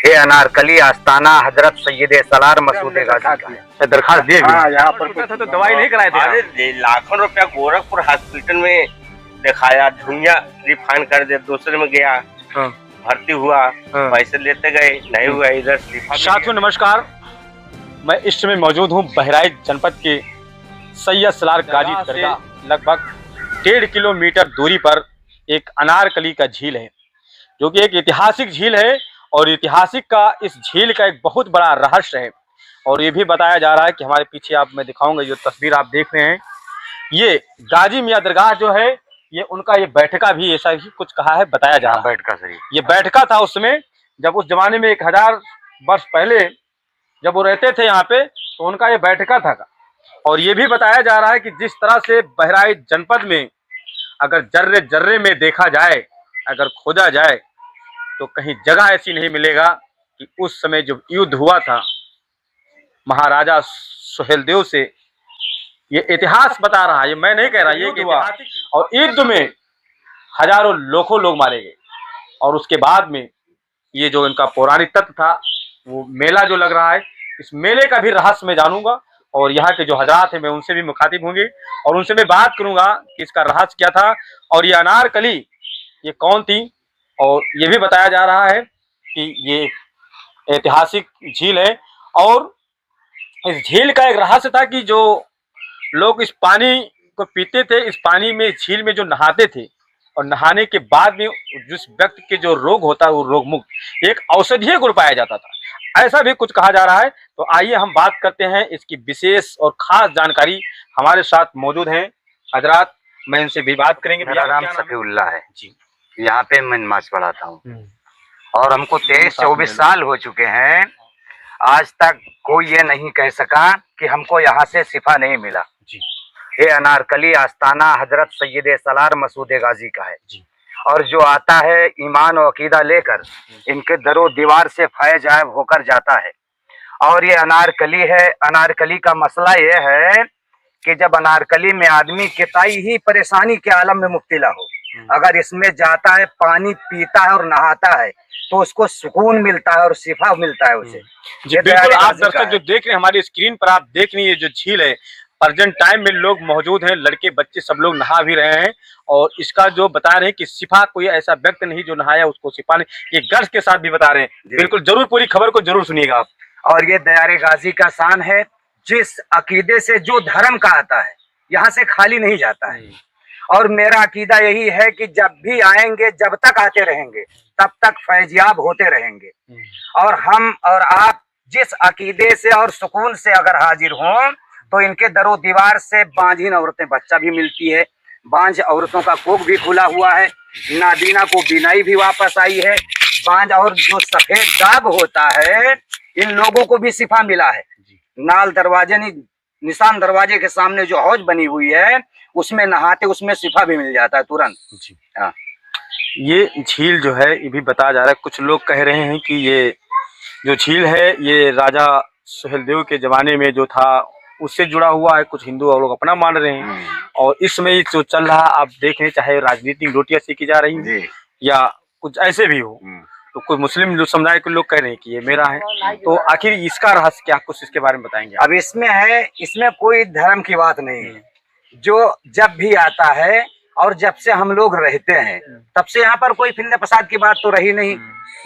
ये अनारकली आस्ताना हजरत सैयद सलार मसूद गाजी का है। दरखास्त दिए यहाँ पर तो दवाई नहीं कराए थे आप? अरे लाखों रुपया गोरखपुर हॉस्पिटल में दिखाया, झुंझा रिफाइन कर दे, दूसरे में गया हाँ। भर्ती हुआ, हाँ। पैसे लेते गए, नहीं हुआ, इधर साथियों नमस्कार, मैं इस समय मौजूद हूँ बहराइच जनपद के सैयद सलार गाजी दरगाह लगभग 1.5 किलोमीटर दूरी पर एक अनारकली का झील है, जो कि एक ऐतिहासिक झील है। और ऐतिहासिक का इस झील का एक बहुत बड़ा रहस्य है। और ये भी बताया जा रहा है कि हमारे पीछे आप मैं दिखाऊंगा, जो तस्वीर आप देख रहे हैं, ये गाजी मियाँ दरगाह जो है, ये उनका ये बैठका भी ऐसा ही कुछ कहा है, बताया जा रहा है। बैठका सही, ये बैठका था उसमें, जब उस जमाने में 1000 वर्ष पहले जब वो रहते थे यहाँ पे, तो उनका ये बैठका था। और ये भी बताया जा रहा है कि जिस तरह से बहराइच जनपद में अगर जर्रे जर्रे में देखा जाए, अगर खोजा जाए, तो कहीं जगह ऐसी नहीं मिलेगा कि उस समय जो युद्ध हुआ था महाराजा सुहेलदेव से, ये इतिहास बता रहा है, ये मैं नहीं कह रहा, ये इतिहास। और युद्ध में हजारों लाखों लोग मारे गए। और उसके बाद में ये जो इनका पौराणिक तत्व था, वो मेला जो लग रहा है, इस मेले का भी रहस्य मैं जानूंगा। और यहाँ के जो हजरात हैं, मैं उनसे भी मुखातिब होंगे और उनसे मैं बात करूंगा कि इसका रहस्य क्या था और ये अनारकली ये कौन थी। और ये भी बताया जा रहा है कि ये ऐतिहासिक झील है। और इस झील का एक रहस्य था कि जो लोग इस पानी को पीते थे, इस पानी में, झील में जो नहाते थे, और नहाने के बाद में जिस व्यक्ति के जो रोग होता है वो रोग मुक्त एक औषधीय गुण पाया जाता था, ऐसा भी कुछ कहा जा रहा है। तो आइए हम बात करते हैं इसकी विशेष और खास जानकारी। हमारे साथ मौजूद हैं हजरात, मैं इनसे भी बात करेंगे। मेरा नाम सफीउल्लाह है जी। यहाँ पे मैं नमाज पढ़ाता हूँ और हमको 23-24 साल हो चुके हैं। आज तक कोई ये नहीं कह सका कि हमको यहाँ से शिफा नहीं मिला जी। ये अनारकली आस्ताना हजरत सैयद सलार मसूद गाजी का है जी। और जो आता है ईमान और अकीदा लेकर, इनके दरो दीवार से फैज आयब होकर जाता है। और ये अनारकली है। अनारकली का मसला ये है कि जब अनारकली में आदमी किताई ही परेशानी के आलम में मुब्तला हो, अगर इसमें जाता है, पानी पीता है और नहाता है, तो उसको सुकून मिलता है और शिफा मिलता है उसे। जी बिल्कुल। आप दर्शक जो देख रहे हैं हमारी स्क्रीन पर, आप देख रही है जो झील है, प्रेजेंट टाइम में लोग मौजूद हैं, लड़के बच्चे सब लोग नहा भी रहे हैं। और इसका जो बता रहे हैं कि शिफा, कोई ऐसा व्यक्ति नहीं जो नहाया उसको शिफा नहीं, ये गर्ज के साथ भी बता रहे हैं। बिल्कुल, जरूर पूरी खबर को जरूर सुनिएगा आप। और ये दयारे गाजी का शान है, जिस अकीदे से, जो धर्म का आता है, यहाँ से खाली नहीं जाता है। और मेरा अकीदा यही है कि जब भी आएंगे, जब तक आते रहेंगे, तब तक फैजियाब होते रहेंगे। और हम और आप जिस अकीदे से और सुकून से अगर हाजिर हों, तो इनके दरो दीवार से बांझिन औरतें बच्चा भी मिलती है, बांझ औरतों का कोख भी खुला हुआ है, नाबीना को बीनाई भी वापस आई है, बांझ और जो सफेद दाग होता है, इन लोगों को भी शिफा मिला है। नाल दरवाजे निशान दरवाजे के सामने जो हौज बनी हुई है, उसमें नहाते, उसमें शिफा भी मिल जाता है तुरंत। जी। हाँ। ये झील जो है, ये भी बताया जा रहा है, कुछ लोग कह रहे हैं कि ये जो झील है, ये राजा सुहेलदेव के जमाने में जो था उससे जुड़ा हुआ है। कुछ हिंदू और लोग अपना मान रहे हैं। और इसमें जो चल रहा आप देख रहे, चाहे राजनीतिक रोटियां सेकी जा रही है या कुछ ऐसे भी हो, तो कोई मुस्लिम जो समुदाय के लोग कह रहे हैं कि ये मेरा है। तो आखिर इसका रहस्य क्या, कुछ इसके बारे में बताएंगे? अब इसमें है, इसमें कोई धर्म की बात नहीं है। जो जब भी आता है और जब से हम लोग रहते हैं, तब से यहाँ पर कोई फितने फसाद की बात तो रही नहीं।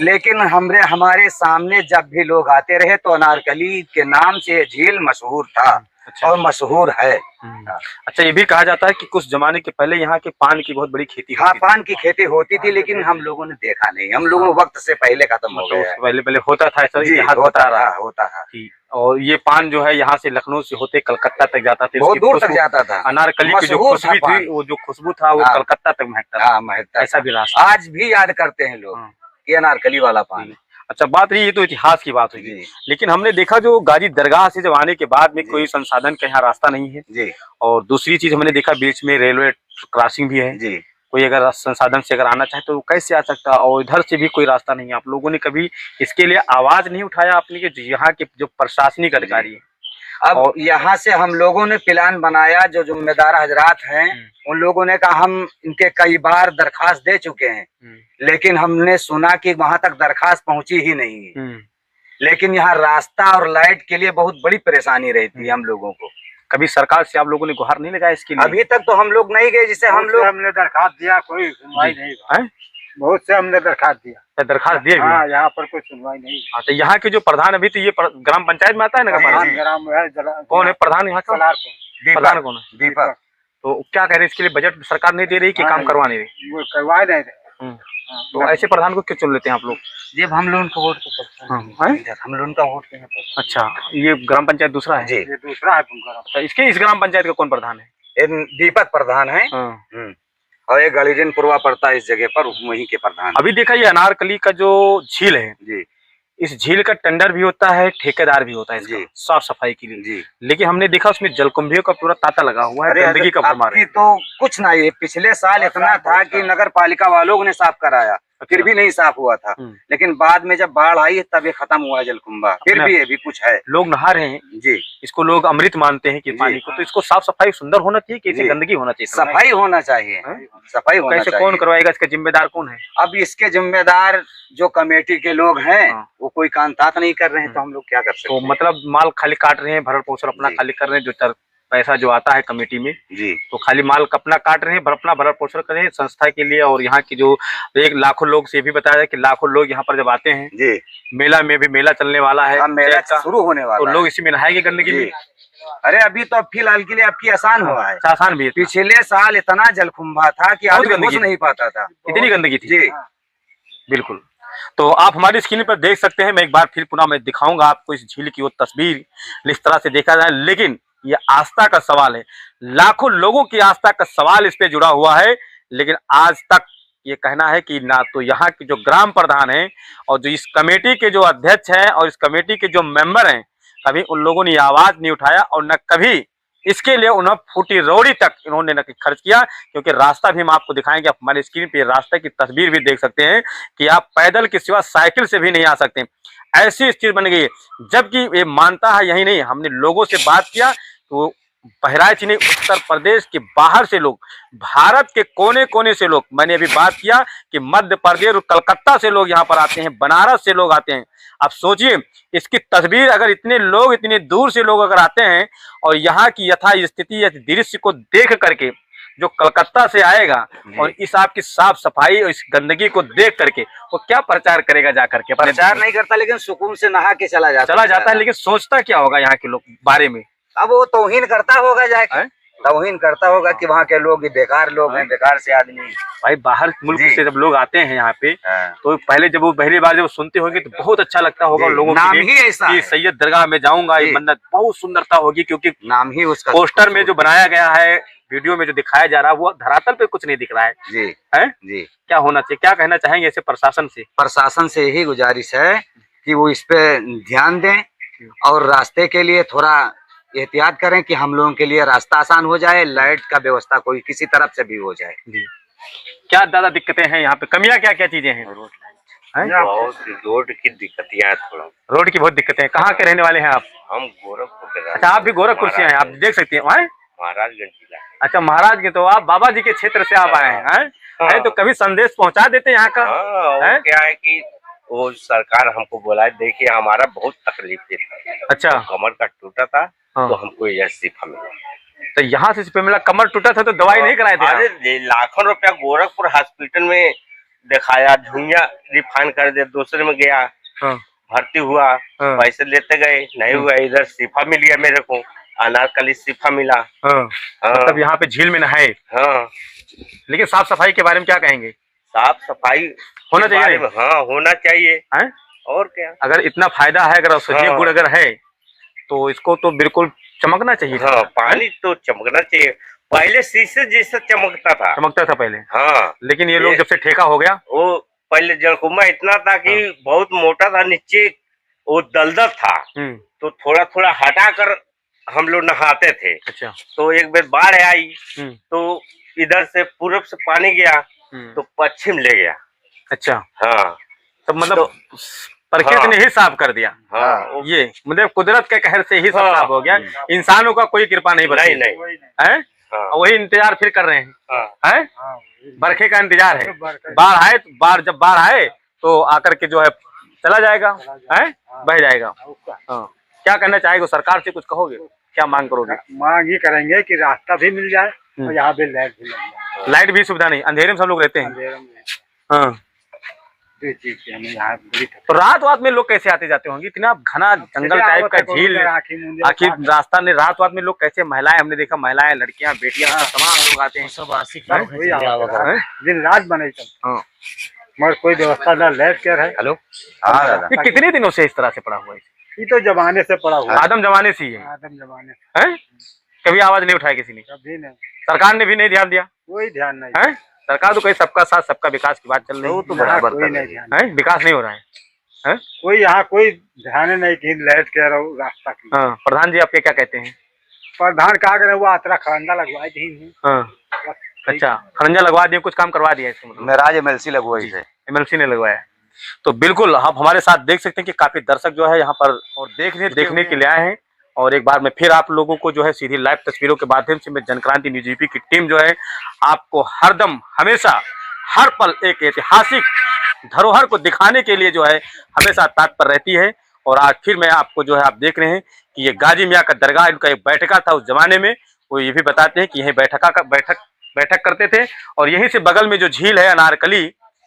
लेकिन हमारे सामने जब भी लोग आते रहे, तो अनारकली के नाम से ये झील मशहूर था। अच्छा। और मशहूर है। अच्छा, ये भी कहा जाता है कि कुछ जमाने के पहले यहाँ के पान की बहुत बड़ी खेती हाँ, पान की खेती होती थी, लेकिन हम लोगों ने देखा नहीं। हम लोगों वक्त से पहले खत्म हो गया। पहले होता था ऐसा, होता था। और ये पान जो है यहाँ से लखनऊ से होते कलकत्ता तक जाता था, बहुत दूर तक जाता था। अनारकली की जो खुशबू थी, वो जो खुशबू था, वो कलकत्ता तक महकता। ऐसा भी रास्ता आज भी याद करते हैं लोग कि अनारकली वाला पान। अच्छा, बात रही, ये तो इतिहास की बात हुई, लेकिन हमने देखा जो गाजी दरगाह से जब आने के बाद में कोई संसाधन का यहाँ रास्ता नहीं है जी। और दूसरी चीज हमने देखा, बीच में रेलवे क्रॉसिंग भी है जी। कोई अगर संसाधन से अगर आना चाहे तो कैसे आ सकता, और इधर से भी कोई रास्ता नहीं है। आप लोगों ने कभी इसके लिए आवाज नहीं उठाया अपनी, कि यहाँ के जो प्रशासनिक अधिकारी है अब यहाँ से हम लोगों ने प्लान बनाया, जो जिम्मेदार हजरात हैं उन लोगों ने कहा, हम इनके कई बार दरखास्त दे चुके हैं, लेकिन हमने सुना कि वहां तक दरखास्त पहुंची ही नहीं है। लेकिन यहाँ रास्ता और लाइट के लिए बहुत बड़ी परेशानी रहती है हम लोगों को। कभी सरकार से आप लोगों ने गुहार नहीं लगाया इसके लिए? अभी तक तो हम लोग नहीं गए, जिसे हमने दरखास्त दिया, कोई सुनवाई नहीं है। बहुत से हमने दरखास्त दिया, दरखास्त दिए? हाँ, यहाँ पर कोई सुनवाई नहीं। हाँ, तो यहाँ के जो प्रधान, अभी तो ये ग्राम पंचायत में आता है नगर पालिका, कौन है प्रधान यहाँ का? प्रधान कौन है? दीपक। तो क्या कह रहे हैं, इसके लिए बजट सरकार नहीं दे रही कि काम करवा नहीं रही? वो करवा नहीं रहे। तो ऐसे प्रधान को क्यों चुन लेते हैं आप लोग? जब हम लोग उनको वोट हम लोग उनका वोट देना पड़ता। अच्छा, ये ग्राम पंचायत दूसरा है जी, ये दूसरा है उनका। तो इसके इस ग्राम पंचायत का कौन प्रधान है? दीपक प्रधान है। और एक गलीजन पुरवा पड़ता है इस जगह पर, वहीं के प्रधान। अभी देखा, ये अनारकली का जो झील है जी, इस झील का टेंडर भी होता है, ठेकेदार भी होता है इसका साफ सफाई के लिए जी। लेकिन हमने देखा उसमें जलकुंभियों का पूरा तांता लगा हुआ है, गंदगी का भरमार है। तो कुछ नहीं है, पिछले साल इतना था कि नगर पालिका वालों ने साफ कराया, फिर भी नहीं साफ हुआ था। लेकिन बाद में जब बाढ़ आई तब ये खत्म हुआ जलकुंभा, फिर भी अभी कुछ है। लोग नहा रहे हैं जी, इसको लोग अमृत मानते हैं कि पानी को, तो इसको साफ सफाई सुंदर होना चाहिए कि इसे गंदगी होना चाहिए? सफाई होना चाहिए, सफाई होना कैसे? चाहिए। कौन करवाएगा, इसका जिम्मेदार कौन है? अब इसके जिम्मेदार जो कमेटी के लोग हैं वो कोई कांताक नहीं कर रहे हैं, तो हम लोग क्या कर सकते हैं? तो मतलब माल खाली काट रहे हैं, भरण पोषण अपना खाली कर रहे हैं, जो पैसा जो आता है कमेटी में जी, तो खाली माल अपना काट रहे हैं, अपना भरण पोषण कर रहे हैं संस्था के लिए। और यहाँ की जो एक लाखों लोग से भी बताया जाए कि लाखों लोग यहाँ पर जब आते हैं जी, मेला में भी, मेला चलने वाला है, मेला शुरू होने वाला तो लोग इसी में नहाएंगे गंदगी में। अरे अभी तो फिलहाल के लिए आपकी आसान हुआ है, आसान भी है। पिछले साल इतना जलकुंभा था कि आदमी घुस नहीं पाता था, इतनी गंदगी थी। जी, बिल्कुल। तो आप हमारी स्क्रीन पर देख सकते हैं, मैं एक बार फिर पुनः मैं दिखाऊंगा आपको इस झील की वो तस्वीर, इस तरह से देखा जाए। लेकिन ये आस्था का सवाल है, लाखों लोगों की आस्था का सवाल इस पे जुड़ा हुआ है। लेकिन आज तक ये कहना है कि ना तो यहाँ के जो ग्राम प्रधान हैं और जो इस कमेटी के जो अध्यक्ष हैं और इस कमेटी के जो मेंबर हैं, कभी उन लोगों ने आवाज नहीं उठाया और न कभी इसके लिए उन्हें फूटी रोड़ी तक इन्होंने न खर्च किया। क्योंकि रास्ता भी हम आपको दिखाएंगे, आप हमारी स्क्रीन पे रास्ते की तस्वीर भी देख सकते हैं कि आप पैदल के सिवा साइकिल से भी नहीं आ सकते, ऐसी स्थिति बन गई है। जबकि ये मानता है यही नहीं, हमने लोगों से बात किया तो बहराइच नहीं, उत्तर प्रदेश के बाहर से लोग, भारत के कोने कोने से लोग, मैंने अभी बात किया कि मध्य प्रदेश और कलकत्ता से लोग यहाँ पर आते हैं, बनारस से लोग आते हैं। आप सोचिए इसकी तस्वीर, अगर इतने लोग, इतने दूर से लोग अगर आते हैं और यहाँ की यथा स्थिति या दृश्य को देख करके जो कलकत्ता से आएगा और इस आपकी साफ सफाई और इस गंदगी को देख करके वो क्या प्रचार करेगा? जा करके प्रचार नहीं करता, लेकिन सुकून से नहा के चला जाता है। लेकिन सोचता क्या होगा यहाँ के लोग बारे में? अब वो तौहीन करता होगा, जाके तौहीन करता होगा कि वहाँ के लोग बेकार लोग हैं, बेकार से आदमी। भाई बाहर मुल्क से जब लोग आते हैं यहाँ पे तो पहले जब वो पहली बार जब सुनते होंगे तो बहुत अच्छा लगता होगा लोगों नाम ही ऐसा कि सैयद दरगाह में जाऊंगा, ये मन्नत बहुत सुंदरता होगी। क्योंकि नाम ही उसका, पोस्टर में जो बनाया गया है, वीडियो में जो दिखाया जा रहा है, वो धरातल पे कुछ नहीं दिख रहा है। जी है जी, क्या होना चाहिए, क्या कहना चाहेंगे ऐसे प्रशासन से? प्रशासन से यही गुजारिश है कि वो इस पे ध्यान दें और रास्ते के लिए थोड़ा एहतियात करें कि हम लोगों के लिए रास्ता आसान हो जाए, लाइट का व्यवस्था कोई किसी तरफ से भी हो जाए। जी, क्या ज्यादा दिक्कतें हैं यहाँ पे, कमियां क्या क्या चीजें हैं? बहुत सी रोड की दिक्कतियां, थोड़ा रोड की बहुत दिक्कतें हैं। कहाँ के रहने वाले हैं आप? हम गोरखपुर के। अच्छा, आप भी गोरखपुर से हैं, आप देख सकते हैं। महाराजगंज जिला। अच्छा, महाराज के, तो आप बाबा जी के क्षेत्र से आप आए हैं? तो कभी संदेश पहुंचा देते यहाँ का? क्या है कि वो सरकार हमको बोला है, देखिए हमारा बहुत तकलीफ थी। अच्छा, कमर का टूटा था तो हमको यह सिफा मिला। तो यहाँ से सिफा मिला? कमर टूटा था तो दवाई नहीं कराए थे? अरे लाखों रुपया गोरखपुर हॉस्पिटल में दिखाया, झुंझा रिफाइन कर दिया, दूसरे में गया, भर्ती हुआ, पैसे लेते गए, नहीं हुआ। इधर सिफा मिल गया मेरे को, अनारकली सिफा मिला। मतलब यहाँ पे झील में नहाए। लेकिन साफ सफाई के बारे में क्या कहेंगे? साफ सफाई होना चाहिए। हाँ, होना चाहिए। और क्या, अगर इतना फायदा है, अगर औषधीय गुण अगर है तो इसको तो बिल्कुल चमकना चाहिए। हाँ, पानी तो चमकना चाहिए। पहले शीशे जैसा चमकता था पहले। हाँ, लेकिन ये लोग जब से ठेका हो गया, वो पहले जलकुंभा इतना था कि बहुत मोटा था, नीचे वो दलदल था, तो थोड़ा थोड़ा हटा कर हम लोग नहाते थे। अच्छा, तो एक बार बाढ़ आई तो इधर से पूरब से पानी गया तो पश्चिम ले गया। अच्छा, हाँ, तो मतलब प्रकृति ने ही साफ कर दिया। हाँ ये मतलब कुदरत के कहर से ही सब हाँ। साफ हो गया, इंसानों का कोई कृपा नहीं बची नहीं है। हाँ। वही इंतजार फिर कर रहे हैं, हाँ। हैं? बरखे का इंतजार है, बरखे। बाढ़ आए तो जब बाढ़ आए तो आकर के जो है चला जाएगा, है बह जाएगा। हाँ। क्या करना चाहेगा सरकार से, कुछ कहोगे, क्या मांग करोगे? मांग ही करेंगे कि रास्ता भी मिल जाए और यहाँ पे लाइट भी लग जाए। लाइट भी सुविधा नहीं, अंधेरे में सब लोग रहते हैं। अंधेरे में हाँ। ये चीज की हमें यहाँ बड़ी तो रात में लोग कैसे आते जाते होंगे, इतना घना जंगल टाइप का झील, आखिर रास्ता ने रात में लोग कैसे, महिलाएं, हमने देखा महिलाएं, लड़कियां, बेटियां, तमाम लोग आते हैं, सब दिन रात बने चलते, हाँ। मगर कोई व्यवस्था ना लाइट के है। हेलो, हाँ दादा, ये कितने दिनों से इस तरह से पड़ा हुआ है? ये तो जमाने से पड़ा हुआ है, आदम जमाने से ही है, आदम जमाने से, हैं? कभी आवाज नहीं उठाई किसी ने, कभी नहीं, सरकार ने भी नहीं ध्यान दिया, कोई ध्यान नहीं है? सरकार तो कहीं सबका साथ सबका विकास की बात चल रही है, तो बराबर कोई कर नहीं रही है। ध्यान, है? विकास नहीं हो रहा है। कोई यहाँ कोई ध्यान नहीं कि लाइट के रहो रास्ता की। हाँ, प्रधान जी आपके क्या कहते हैं? प्रधान क्या करे, वो आतरा खरंदा लगवाई थी। हाँ। अच्छा, खरंजा लगवा दिए, कुछ काम करवा दिया इसके मतलब? मेराज MLC लगवाई है, MLC ने लगवाया। तो बिल्कुल आप हमारे साथ देख सकते हैं कि काफी दर्शक जो है यहाँ पर और देखने के लिए आए हैं। और एक बार मैं फिर आप लोगों को जो है सीधी लाइव तस्वीरों के माध्यम से मैं जनक्रांति न्यूज यूपी की टीम जो है आपको हरदम हमेशा हर पल एक ऐतिहासिक धरोहर को दिखाने के लिए जो है हमेशा तत्पर रहती है। और आज फिर मैं आपको जो है आप देख रहे हैं कि ये गाजी मियाँ का दरगाह, इनका एक बैठका था उस जमाने में। वो ये भी बताते हैं कि यही बैठक करते थे और यहीं से बगल में जो झील है अनारकली,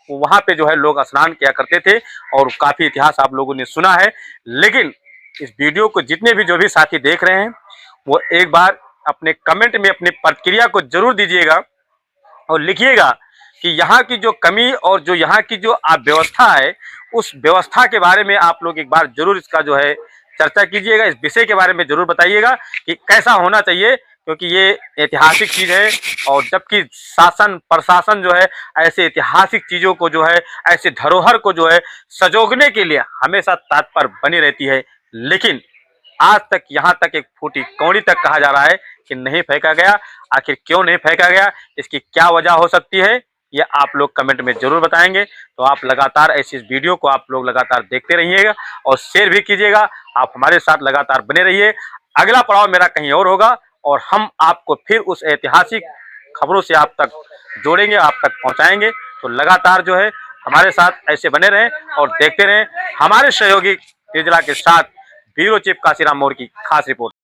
वहां पे जो है लोग स्नान किया करते थे और काफी इतिहास आप लोगों ने सुना है। लेकिन इस वीडियो को जितने भी जो भी साथी देख रहे हैं वो एक बार अपने कमेंट में अपनी प्रतिक्रिया को जरूर दीजिएगा और लिखिएगा कि यहाँ की जो कमी और जो यहाँ की जो व्यवस्था है उस व्यवस्था के बारे में आप लोग एक बार जरूर इसका जो है चर्चा कीजिएगा, इस विषय के बारे में जरूर बताइएगा कि कैसा होना चाहिए, क्योंकि ये ऐतिहासिक चीज है। और जबकि शासन प्रशासन जो है ऐसे ऐतिहासिक चीजों को जो है, ऐसे धरोहर को जो है सजोगने के लिए हमेशा तत्पर बनी रहती है, लेकिन आज तक यहाँ तक एक फूटी कौड़ी तक कहा जा रहा है कि नहीं फेंका गया। आखिर क्यों नहीं फेंका गया, इसकी क्या वजह हो सकती है, ये आप लोग कमेंट में जरूर बताएंगे। तो आप लगातार ऐसी इस वीडियो को आप लोग लगातार देखते रहिएगा और शेयर भी कीजिएगा। आप हमारे साथ लगातार बने रहिए। अगला पड़ाव मेरा कहीं और होगा और हम आपको फिर उस ऐतिहासिक खबरों से आप तक जोड़ेंगे, आप तक पहुंचाएंगे। तो लगातार जो है हमारे साथ ऐसे बने रहें और देखते रहें। हमारे सहयोगी तिरजला के साथ ब्यूरो चीफ काशीराम मौर्य की खास रिपोर्ट।